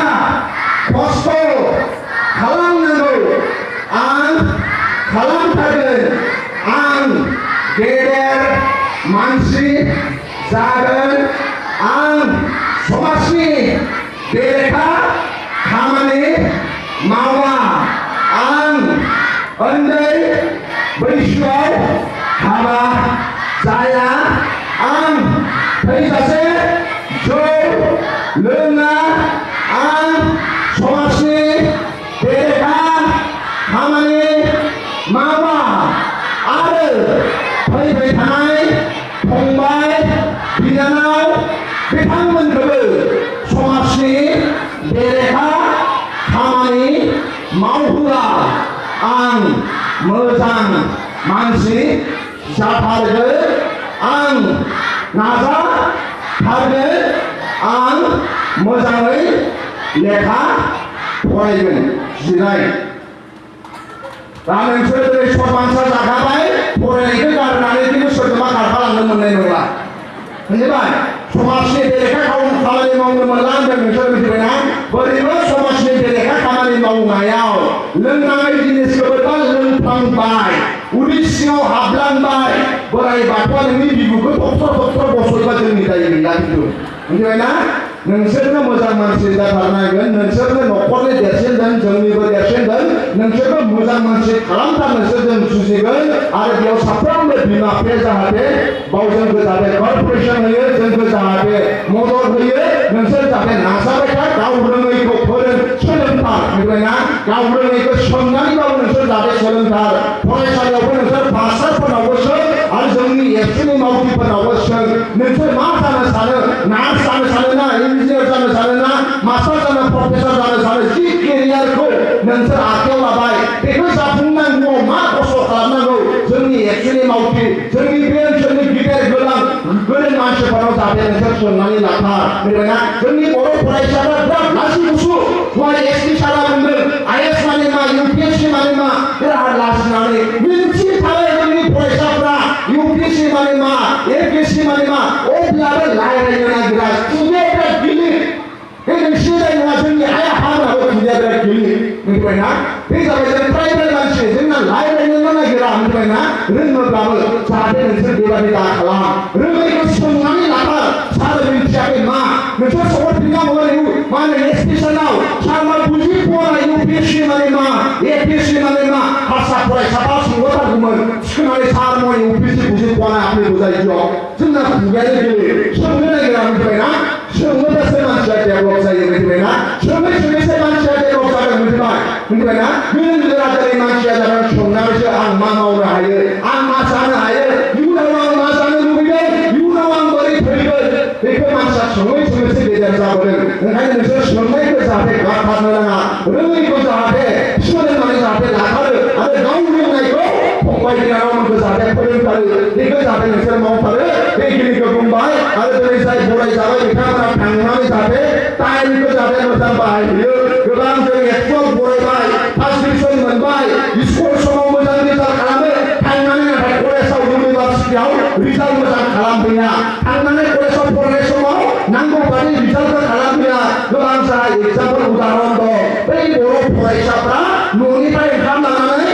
खस्थ' खालामनांगौ आं खालामथारगोन आं गेदेर मानसि जागोन आं समाजनि बेरेखा खामानि मावा आं उन्दै बैसोआव हाबा जाया आं थैजासे जौ लोङा आं समाजनि बेरेखा खामानि मावा आरो फैबाय थानाय फंबाय बिनानाव बिथांमोनखौबो समाजनि बेरेखा खामानि मावहोआ आं मोजां मानसि जाथारगोन आं नाजाथारगोन आं मोजाङै लेखा फरायगोन जिराय दा नोंसोर दिनै सरमानसा जाखाबाय फरायनायखौ गारनानै खिन्थु सोरजोंबा खारफालांनो मोननाय नंला मिथिबाय समाजनि बेरेखा खामानि मावनो मोनला होनदों नोंसोर मिथिबायना बोरैबा समाजनि बेरेखा खामानि मावनायाव लोंनाय जिनिसखौबो लोंफ्लांबाय उदै सिङाव हाबलांबाय बोराइ बाथौआ नोंनि बिबुखौ थबस्र' बस'योबा जोंनि दाय गैला खिन्थु मिथिबायना नोंसोरनो मोजां मानसि जाथारनांगोन नोंसोरनो न'खरनि देरसिन दोन जोंनिबो देरसिन दोन नोंसोरबो मोजां मानसि खालामथारनोसो जों जुजिगोन आरो बेयाव साफ्रोमबो बिमा बिफाया जाहाथे जोंखौ जाहाथे कर्परेसन होयो जोंखौ जाहाथे मदद होयो नोंसोर जाहाथे नाजाबाय था गाव रोङैखौ फोरों सोलोंथार मिथिबायना गाव रोङैखौ सोंनानैबाबो नोंसोर जाहाथे सोलोंथार फरायसालियावबो नोंसोर मास्टारफोरनावबो सों आरो जोंनि एबसुनि मावथिफोरनावबो सों नोंसोर मा जानो सानो नार्स जानो सानो ना इन्जिनियार जानो सानो ना मास्टार जानो प्रफेसर जानो सानो जि केरियारखौ नोंसोर आखायाव लाबाय बेखौ जाफुंनांगौआव मा खस्थ' खालामनांगौ जोंनि एबसुनि मावथि जोंनि बे ओनसोलनि गिदिर गोरों मानसिफोरनाव जाहाथे नोंसोर सोंनानै लाथार मिथिबायना जोंनि बर' फरायसाफ्रा बिराद लासि गुसु दहाय एसपि सारा बुंदों आइएस माने मा इउपिएससि माने मा बिराद लासिनानै मिन्थिथारै जोंनि फरायसाफ्रा इउपिएससि माने मा एपिएससि माने मा अब्लाबो रायज्लायनो नागिरा खुगाया बिराद गिलिर बे नोंसिनि नङा जोंनि आइ आफाफ्राबो खुगाया बिराद गिलिर मिथिबायना बे जाबाय जों ट्राइबेल मानसि जोंना रायज्लायनोल' नागिरा मिथिबायना रोङोब्लाबो जाहाथे नोंसोर बेबायदि दा खालाम रोङैखौ सोंनानै लाथार सार मिन्थियाखै मा नोंसोर सबर फिनना मोनो मा होनो स्टेसनाव सार मा बुजि परा इउपिएससि माने मा एपिएससि माने मा हारसा फरायसाफ्रा सोंहरथारगौमोन थिखोनानै सार मा इउपिएससि बुजि परा आपनि बुजायथियाव जोंना खुगायानो गिलिर सोंनो नागिरा मिथिबायना सोङोब्लासो मानसिया डेभेलप जायो मिथिबायना सोङैसो मानसिया डेभेलप जागोन मिथिबायना गोरों गोरा जानाय मानसिया जागोन सोंनानैसो आं मा मावनो हायो आं मा जानो हायो इयुनाव आं मा जानो लुबैदों इयुनाव आं बोरै फैगोन बेखौ मानसिया सोङैसो गेजेर जाबोदों ओंखायनो नोंसोर सोलोंनायखौ जाहाथे गारथारनो नाङा रोङैखौ जाहाथे सोलोंनानै जाहाथे लाथारो आरो गाव रोंनायखौ फंबाय बिनानावमोनखौ जाहाथे फोरोंथारो बेखौ जाहाथे नोंसोर मावथारो बेखिनिखौ बुंबाय आरो दिनै जाय बराय जाबाय बिथांमोना थांनानै जाहाथे टाइमखौ जाहाथे मोजां बाहायहैयो गोबां जों एक्सुअल बरायबाय फार्स्ट डिभिजन मोनबाय स्कुल समाव मोजां रिजाल्ट खालामो थांनानै नाथाय कलेजाव इउनिभार्सिटियाव रिजाल्ट मोजां खालामफैया थांनानै कलेजाव फरायनाय समाव नांगौ बादि रिजाल्टखौ खालामफैया गोबां जाहा एग्जाम्पल उदाहरन दं बै बर' फरायसाफ्रा न'निफ्राय ओंखाम लानानै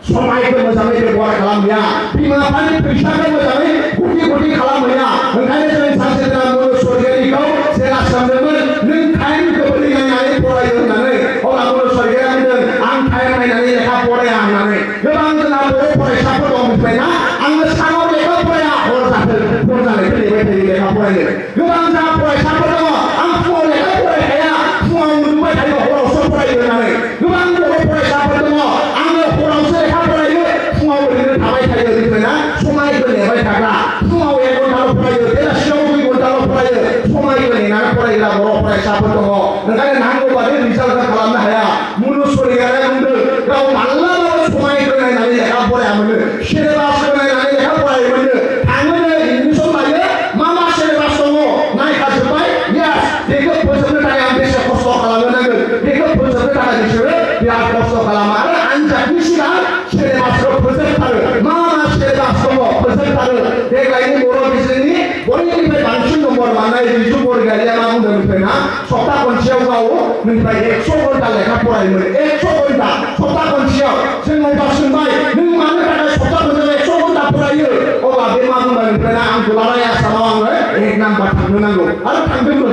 समायखौ मोजाङै बेबहार खालामहैया बिमा बिफानि फैसाखौ मोजाङै गुदि गुदि खालामहैया ओंखायनो जों सानसे दिना मुलुग सरगियारिखौ जेला सोंदोंमोन नों टाइमखौ बोरै नायनानै फरायो होननानै अब्ला मुलुग सरगियारिया होनदों आं टाइम नायनानै लेखा फराया होननानै गोबां जोंहा बर' फरायसाफोर दं मिथिबायना आङो सानाव लेखा फराया हर जानायखौ नेबाय थायो लेखा फरायनो गोबां जोंहा फरायसाफोर दङ आं फुङाव लेखा फरायखाया फुङाव उन्दुबाय थायो हरावसो फरायो होननानै गोबां बर' फरायसाफोर दङ आङो हरावसो लेखा फरायो फुङाव ओरैनो थाबाय थायो मिथिबायना समायखौ नेबाय थाग्रा फुङाव 1 घन्टाल' फरायो बेलासियाव 2 घन्टाल' फरायो समायखौ नेनानै फरायग्रा बर' फरायसाफोर दङ ओंखायनो नांगौ बादि रिजाल्टखौ खालामनो हाया मुलुग सरगियारिया बुंदों गाव माब्लाबाबो समायखौ नायनानै लेखा फरायामोननो सिलेबासखौ नायनानै लेखा फरायोमोननो थाङोनो एडमिसन लायो मा सिलेबास दङ नायखाजोब्बाय यास बेखौ फोजोबनो थाखाय आं बेसे खस्थ' खालामनांगोन बेखौ फोजोबनो थाखाय बिसोरो बिराद खस्थ' खालामो आरो आनजादनि सिगां सिलेबासखौ फोजोबथारो मा सिलेबास दङ फोजोबथारो देग्लायनि बर' बिजोंनि बयनिफ्राय बांसिन नम्बर मोननाय रिजु बरगयारिया मा बुंदों मिथिबायना सप्ता खनसेयाव गाव नोंनिफ्राय 100 घन्टा लेखा फरायोमोन 100 घन्टा सप्ता खनसेयाव जों अब्ला सोंबाय नों मानो थाखाय सप्ता खनसेयाव 100 घन्टा फरायो अब्ला बे मा बुंबाय मिथिबायना आं दुलाराय आसामाव आङो 1 नाम्बार थांनो नांगौ आरो थांदोंमोन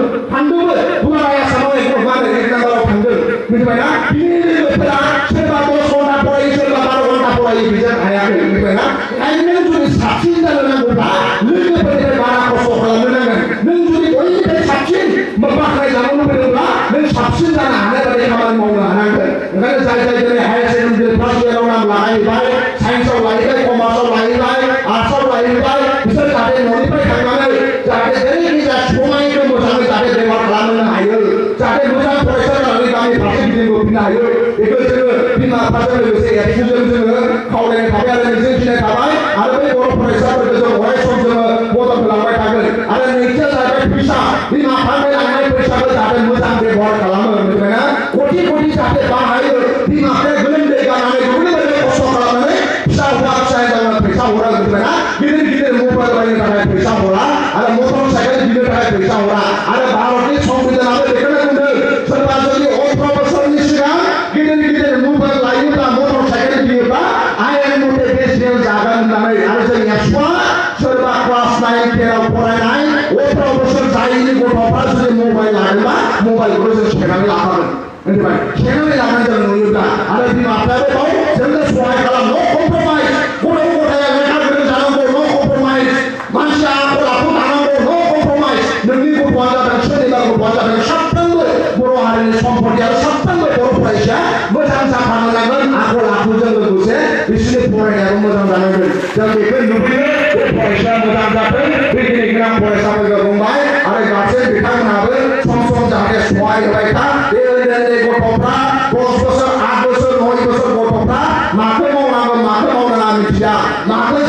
दुलाराय आसामाव 1 नाम्बाराव थांदों मिथिबायना बिनि लोगोफोरा सोरबा 10 घन्टा फरायो सोरबा 12 घन्टा फरायो बिजों हायाखै मिथिबायना ओंखायनो नों जुदि साबसिन जानो नांगौब्ला लोगोफोरनिफ्राय बारा खस्थ' खालामनो नांगोन नों जुदि बयनिफ्राय साबसिन बाख्नायजानो लुबैदोंब्ला नों साबसिन जानो हानाय बायदि खामानि मावनो हानांगोन ओंखायनो जाय दिनै हायार सेकेन्डारि फार्स्ट इयाराव नाम लाहैबाय साइन्सआव लाहैबाय कमार्सआव लाहैबाय आर्ट्सआव लाहैबाय बिसोर जाहाथे न'निफ्राय थांनानै जाहाथे जेरैखिजाया समायखौ मोजाङै जाहाथे बेबहार खालामनो हायो जाहाथे मोजां फरायसा जानानै गावनि फारसे गिदिंबोफिननो हायो बेखौ जोङो बिमा बिफाजों लोगोसे एबसुजों जोङो खावलायनाय थाबाय आरो मिजिंथिनाय थाबाय आरो बै बर' फरायसाफोरखौ जों अराय सम जोङो मदद होलांबाय थागोन आरो नैथिया जाहैबाय फैसा बिमा बिफानिफ्राय लांनाय फैसाखौ जाहाथे मोजां बेबहार खालामो मिथिबायना कोटि जाहाथे बाहायो बिमा बिफाया गोलोमदै गारनानै दुब्लिबारियाव खस्थ' खालामनानै फिसा हौवा फिसा हिनजावनो फैसा हरा मिथिबायना गिदिर मबाइल बायनो थाखाय फैसा हरा आरो मटर साइकेल बिनो थाखाय फैसा हरा आरो भारतनि संबिधानाबो बेखौनो बुंदों सोरबा जुदि 18 बोसोरनि सिगां गिदिर मबाइल लायोब्ला मटर साइकेल बियोब्ला आयेन मथे बे जेल जागोन होननानै आरो जों एक्सुआ सोरबा क्लास 9 10 आव फरायनाय 18 बोसोर जायैनि गथ'फ्रा जुदि मबाइल लायोब्ला मबाइलखौ जों सेनानै लाखागोन मिथिबाय सेनानै लानानै जों नुयोब्ला आरो बिमा बिफायाबो बाव जोंनो सहाय खालाम नो कमप्रमाइज गथ' गथाया लेखा गोरों जानांगौ नो कमप्रमाइज मानसिया आखल आखु थानांगौ नो कमप्रमाइज नोंनि गथ'आ जादों सोरनिबा गथ'आ जादों साफ्रोमबो बर' हारिनि सम्पति आरो साफ्रोमबो बर' फरायसाया मोजां जाफानो नांगोन आखल आखुजों लोगोसे बिसोरनि फरायनायाबो मोजां जानांगोन जों बेखौ लुबैयो बे फरायसाया मोजां जाथों बेखिनिखौ आं फरायसाफोरखौ बुंबाय आरो गार्जेन बिथांमोनहाबो सम जाहाथे सहाय होबाय था बे उन्दै गथ'फ्रा 10 बोसोर 8 बोसोर 9 बोसोर गथ'फ्रा माखौ मावनांगौ माखौ मावनाङा मिथिया माखौ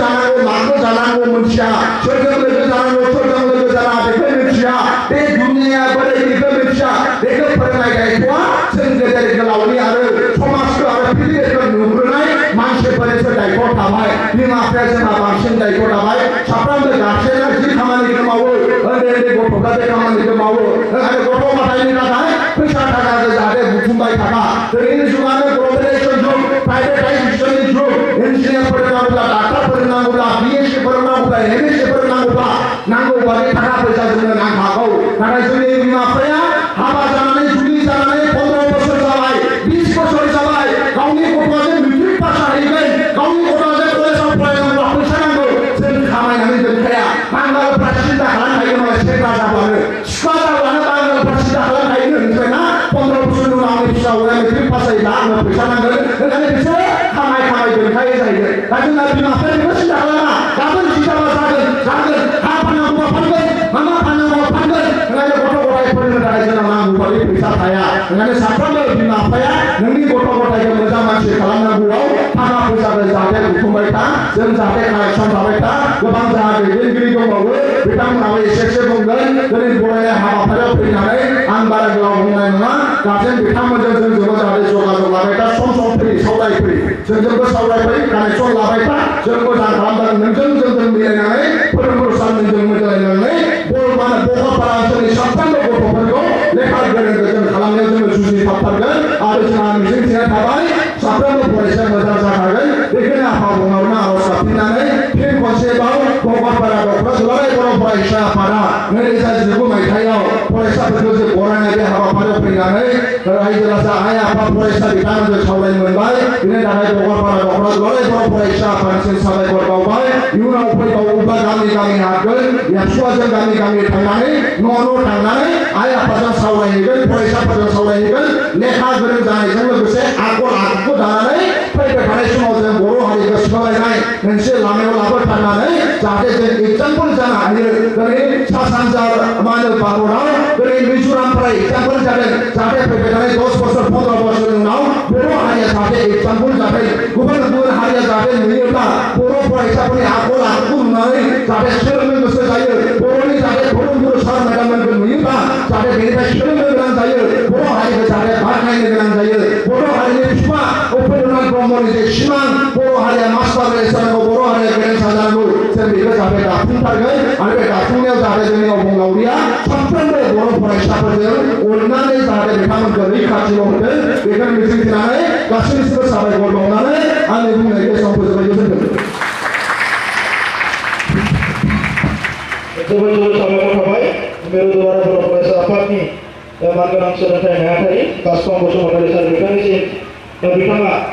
जानांगौ मिथिया सोरजों लोगो जानांगौ सोरजों लोगो जाना बेखौ मिथिया बे दुनिया बोरै बेखौ मिथिया बेखौ फोरोंनाय दायित्वआ जों गेदेर गोलावनि आरो समाजखौ आरो पृथिबीखौ नुग्रोनाय मानसिफोरनिसो दायित्व थाबाय बिमा बिफाया जोंहा बांसिन दायित्व थाबाय साफ्रोमबो गार्जेना जि खामानिखौ मावो उन्दै गथ'फ्रा बे खामानिखौ मावो आरो गथ' गथायनि थाखाय फैसा थाखाखौ जाहाथे बुथुमबाय थाखा दिनैनि जुगानो ग्लबेलाइजेसन जुग प्राइभेटाइजेसननि जुग इन्जिनियार फोरोंनांगौब्ला डाक्टार फोरोंनांगौब्ला बिएससि फोरोंनांगौब्ला एमएससि फोरोंनांगौब्ला नांगौ बादि थाखा फैसा जोंनो नांखागौ नाथाय जोंनि बिमा बिफाया हाबा जानानै जुलि जानानै 15 बोसोर जाबाय 20 बोसोर जाबाय गावनि गथ'आ मेट्रिक पास जाहैगोन गावनि गथ'आ कलेजाव फरायनांगौब्ला फैसा नांगौ जों खामायनानै दोनखाया बांगालफ्रा सिन्था खालामखायो मालाय सेंग्रा जाब्लानो सिख्ला जाब्लानो बांगालफ्रा सिन्था खालामखायो मिथिबायना 15 बोसोरनि उनाव आंनि फिसा हौवाया मेट्रिक पास जायोब्ला आंनो फैसा नांगोन ओंखायनो बिसोरो खामाय दोनखायो जाहैबाय दा जोंना बिमा बिफाया बेखौ सिन्था खालामा गाबोन जिताबा जागोन हा फाननांगौबा फानगोन माबा फाननांगौबा फानगोन ओंखायनो गथ' गथाय फैसा थाया ओंखायनो साफ्रोमबो बिमा बिफाया नोंनि गथ' गथायखौ मोजां मानसि खालामनांगौआव थाखा फैसाखौ जाहाथे बुथुमबाय था जों जाहाथे कालेक्सन जाबाय था गोबां जोंहा दैदेनगिरि दंबावो बिथांमोनाबो एसे बुंगोन दिनै बरायनाय हाबाफारियाव फैनानै आं बारा गोलाव बुंनाय नङा गार्जेन बिथांमोनजों जोंजोंबो जाहाथे जगाजग लाबाय था सम फै सावरायफै जोंजोंबो सावरायफै कानेक्सन लाबाय था जों मोजां खालामदों नोंजों जोंजों मिलायनानै फोरोंगुरु सारमोनजों मिलायनानै भकतपारा ओनसोलनि साफ्रोमबो गथ'फोरखौ लेखा गोरों गोजों खालामनायाव जोङो जुजिथाबथारगोन आरो जोंहा मिजिंथिनाय थाबाय साफ्रोमबो फरायसाया मोजां जाखागोन बेखौनो आफा बुंहरनो आर'ज गाबफिननानै फिन खनसेबाव भकतपारा दख'रा दुलाराय बर' फरायसा आफादा 2019 मायथाइयाव फरायसाफोरखौ जों बरायनाय बे हाबाफारियाव फैनानै रायजो राजा आइ आफा फरायसा बिथांमोनजों सावरायनो मोनबाय बिनि थाखाय भकतपारा दख'रा दुलाराय बर' फरायसा आफादसिम साबायखर बावबाय इयुनाव फैबावोब्ला गामि गामि हाबगोन एबसुवाजों गामि गामि थांनानै न' थांनानै आइ आफाजों सावरायहैगोन फरायसाफोरजों सावरायहैगोन लेखा गोरों जानायजों लोगोसे आखल आखुखौ दानानै फैबाय थानाय समाव जों बर' हारिखौ सिफायनाय मोनसे लामायाव लाबोथारनानै जाहाथे जों एग्जाम्पोल जानो हायो दिनै सा सानजा मा होनो भारतआव दिनै मिज'रामफ्रा एग्जाम्पोल जादों जाहाथे फैबाय थानाय 10 बोसोर 15 बोसोरनि उनाव बर' हारिया जाहाथे एग्जाम्पोल जाथों गुबुन हारिया जाहाथे नुयोब्ला बर' फरायसाफोरनि आखल आखुखौ नुनानै जाहाथे सोलोंनो गोसो जायो बर'नि जाहाथे फोरोंगुरु सार मेडाममोनखौ नुयोब्ला जाहाथे बेनिफ्राय सोलोंनो गोनां जायो बर' हारिखौ जाहाथे बाख्नायनो गोनां जायो बर' हारिनि बिफा उपेन्द्रनाथ ब्रह्मनि जे सिमां बर' हारिया मास्टार जानांगौ बर' हारिया गेरेमसा जानांगौ जों बेखौ जाहाथे दाफुंथारगोन आरो बे दाफुंनायाव जाहाथे जोंनि अबंलावरिया साफ्रोमबो बर' फरायसाफोरजों अननानै जाहाथे बिथांमोनखौ रैखाथियाव होदों बेखौ मिजिंथिनानै गासैनिसिमबो साबायखर बावनानै आंनि बुंनायखौ सम फोजोबनाय गोजोन्थों। जोबोद साबायखर थाबाय मिरु दुलाराय बर' फरायसा आफादनि मानगोनां सोलोंथाइ नेहाथारि कासफां बसुमतारी सार बिथांनिसिम बिथाङा